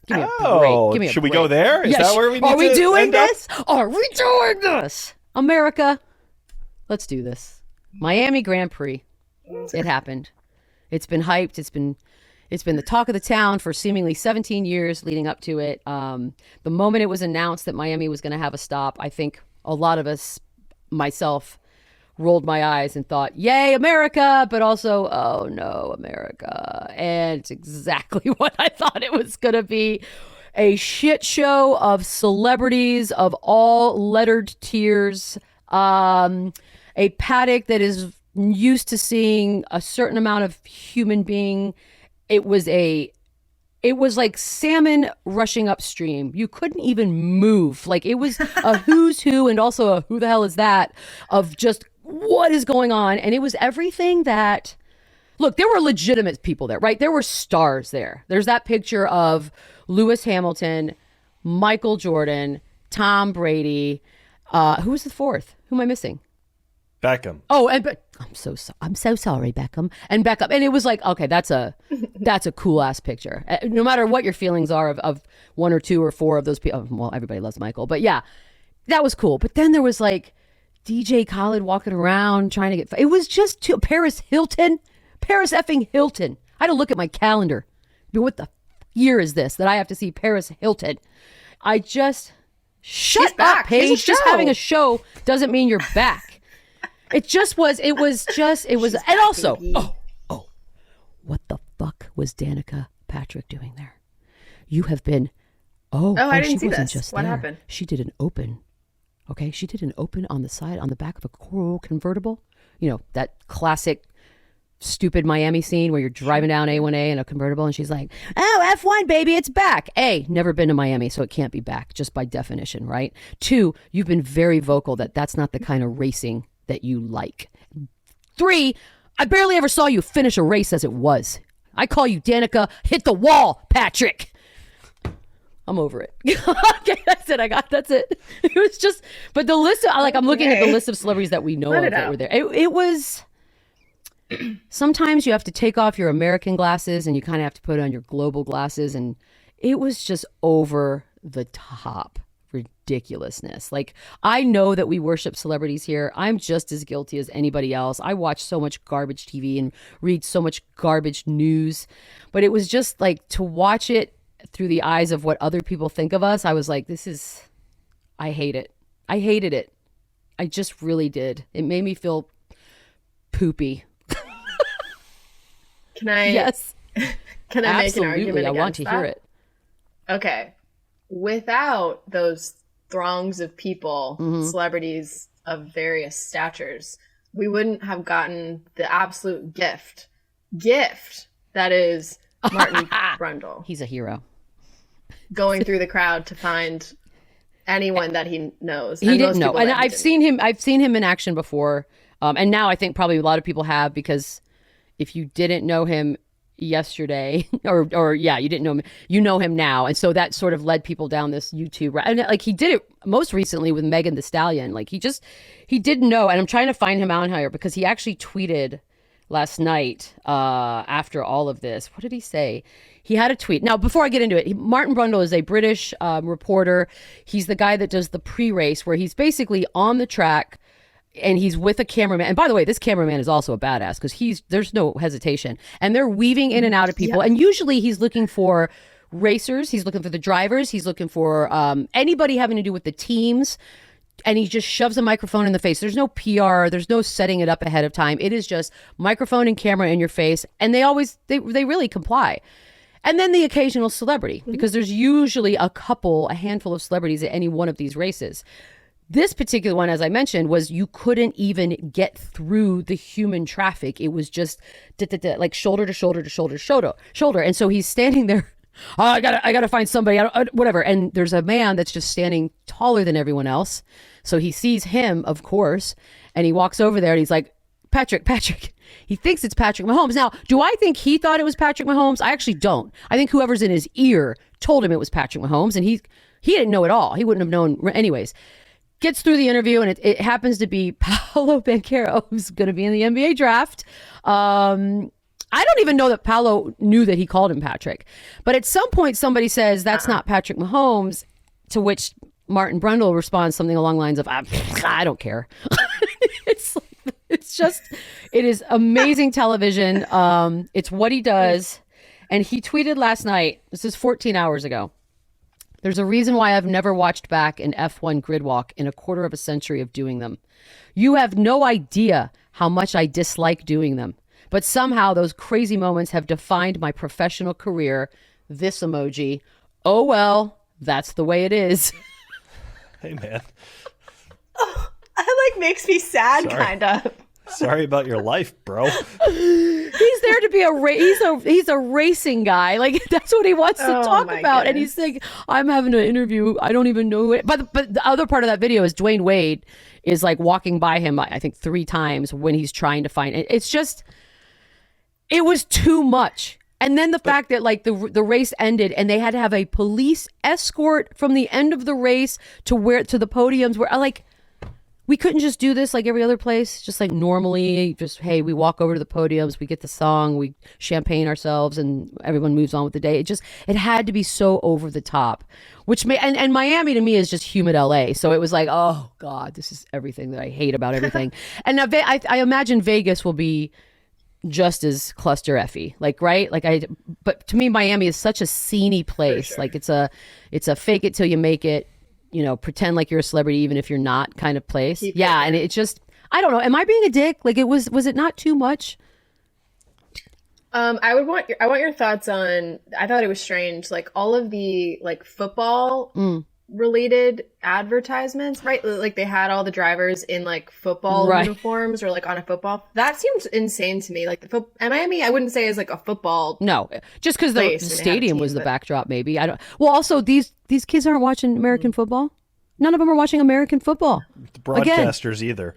Give me a break. Give me a should we break. go there? Is that where we need Are we to doing end up? this? Are we doing this? America, let's do this. Miami Grand Prix. It happened. It's been hyped. It's been the talk of the town for seemingly 17 years leading up to it. The moment it was announced that Miami was going to have a stop, I think a lot of us, myself, rolled my eyes and thought, yay, America, but also, oh no, America. And it's exactly what I thought it was going to be. A shit show of celebrities of all lettered tiers. A paddock that is used to seeing a certain amount of human being. It was like salmon rushing upstream. You couldn't even move. Like, it was a who's who and also a who the hell is that of just what is going on. And it was everything that, look, there were legitimate people there, right? There were stars there. There's that picture of Lewis Hamilton, Michael Jordan, Tom Brady. Who was the fourth? Who am I missing? Beckham. Oh, but I'm so sorry, Beckham. And Beckham. And it was like, okay, that's a cool ass picture. No matter what your feelings are of one or two or four of those people. Well, everybody loves Michael, but yeah, that was cool. But then there was like DJ Khaled walking around trying to get, it was just Paris effing Hilton. I had to look at my calendar. I mean, what the year is this that I have to see Paris Hilton? I just, shut up, Paige. Just having a show doesn't mean you're back. It was, and also, what the fuck was Danica Patrick doing there? You have been, I didn't see wasn't this. just what there. happened? She did an open. Okay, she did an open on the side, on the back of a coral convertible. You know, that classic stupid Miami scene where you're driving down A1A in a convertible and she's like, oh, F1, baby, it's back. A, never been to Miami, so it can't be back, just by definition, right? Two, you've been very vocal that that's not the kind of racing that you like. Three, I barely ever saw you finish a race as it was. I call you Danica, hit the wall, Patrick. I'm over it. Okay, that's it. That's it. It was just, but the list of, I'm looking at the list of celebrities that we know of that were there. It was, sometimes you have to take off your American glasses and you kind of have to put on your global glasses. And it was just over the top ridiculousness. Like, I know that we worship celebrities here. I'm just as guilty as anybody else. I watch so much garbage TV and read so much garbage news, but it was just like to watch it through the eyes of what other people think of us. I was like, I hate it. I hated it. I just really did. It made me feel poopy. Can I? Yes. Can I make Absolutely. an argument I against want to hear it. Okay. Without those throngs of people, celebrities of various statures, we wouldn't have gotten the absolute gift that is Martin Brundle. He's a hero. Going through the crowd to find anyone that he knows. He didn't know. And I've seen him in action before. And now I think probably a lot of people have, because if you didn't know him yesterday or you didn't know him, you know him now. And so that sort of led people down this YouTube. And like, he did it most recently with Megan Thee Stallion. Like, he didn't know. And I'm trying to find him out here because he actually tweeted last night after all of this. What did he say? He had a tweet. Now, before I get into it, Martin Brundle is a British reporter. He's the guy that does the pre-race where he's basically on the track and he's with a cameraman. And by the way, this cameraman is also a badass because there's no hesitation. And they're weaving in and out of people. Yeah. And usually he's looking for racers. He's looking for the drivers. He's looking for anybody having to do with the teams. And he just shoves a microphone in the face. There's no PR. There's no setting it up ahead of time. It is just microphone and camera in your face. And they really comply. And then the occasional celebrity, because there's usually a handful of celebrities at any one of these races. This particular one, as I mentioned, was you couldn't even get through the human traffic. It was just like shoulder to shoulder to shoulder to shoulder. And so he's standing there. Oh, I gotta find somebody. Whatever. And there's a man that's just standing taller than everyone else. So he sees him, of course, and he walks over there and he's like, Patrick. He thinks it's Patrick Mahomes. Now, do I think he thought it was Patrick Mahomes? I actually don't. I think whoever's in his ear told him it was Patrick Mahomes, and he didn't know at all. He wouldn't have known anyways. Gets through the interview, and it happens to be Paolo Banchero, who's going to be in the NBA draft. I don't even know that Paolo knew that he called him Patrick. But at some point, somebody says, that's not Patrick Mahomes, to which Martin Brundle responds something along the lines of, I don't care. It is amazing television. It's what he does. And he tweeted last night, this is 14 hours ago, there's a reason why I've never watched back an F1 grid walk in a quarter of a century of doing them. You have no idea how much I dislike doing them. But somehow those crazy moments have defined my professional career. This emoji. Oh, well, that's the way it is. Hey, man. Oh, that like makes me sad, kind of. Sorry about your life, bro. He's there to be he's a racing guy. Like, that's what he wants to talk about. Goodness. And he's saying, I'm having an interview. I don't even know who it. But the other part of that video is Dwayne Wade is like walking by him, I think 3 times when he's trying to find it. It's just, it was too much. And then the fact that like the race ended and they had to have a police escort from the end of the race to the podiums where like, we couldn't just do this like every other place, just like normally, just, hey, we walk over to the podiums, we get the song, we champagne ourselves, and everyone moves on with the day. It had to be so over the top, and Miami to me is just humid LA. So it was like, oh God, this is everything that I hate about everything. And now I imagine Vegas will be just as cluster effy, like, right? But to me, Miami is such a sceney place. Sure. Like it's a fake it till you make it. You know, pretend like you're a celebrity even if you're not kind of place. Yeah, and it just, I don't know. Am I being a dick? Like, was it not too much? I want your thoughts on. I thought it was strange, like all of the like football related advertisements, right? Like they had all the drivers in like football uniforms or like on a football. That seems insane to me. Like and Miami, I wouldn't say is like a football. No, just because the stadium was the backdrop. Maybe I don't. Well, also these kids aren't watching American football. None of them are watching American football. The broadcasters either.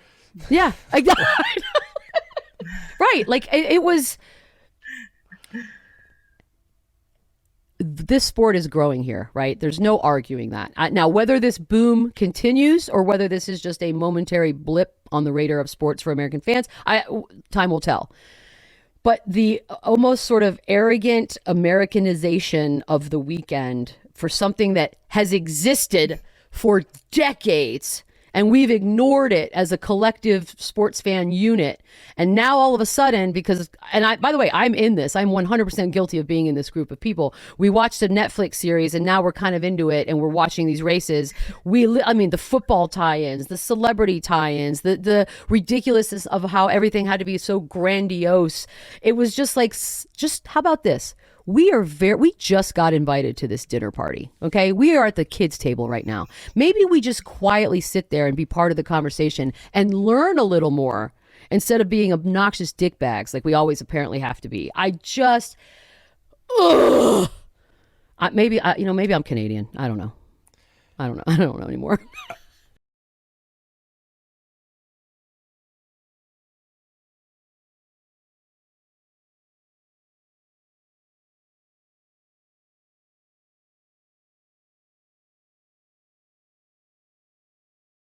Yeah, right. Like it was. This sport is growing here, right? There's no arguing that. Now, whether this boom continues or whether this is just a momentary blip on the radar of sports for American fans, time will tell. But the almost sort of arrogant Americanization of the weekend for something that has existed for decades, and we've ignored it as a collective sports fan unit. And now all of a sudden, by the way, I'm in this. I'm 100% guilty of being in this group of people. We watched a Netflix series and now we're kind of into it and we're watching these races. The football tie-ins, the celebrity tie-ins, the ridiculousness of how everything had to be so grandiose. It was just like, how about this? We just got invited to this dinner party. Okay. We are at the kids' table right now. Maybe we just quietly sit there and be part of the conversation and learn a little more instead of being obnoxious dickbags like we always apparently have to be. Maybe I'm Canadian. I don't know. I don't know anymore.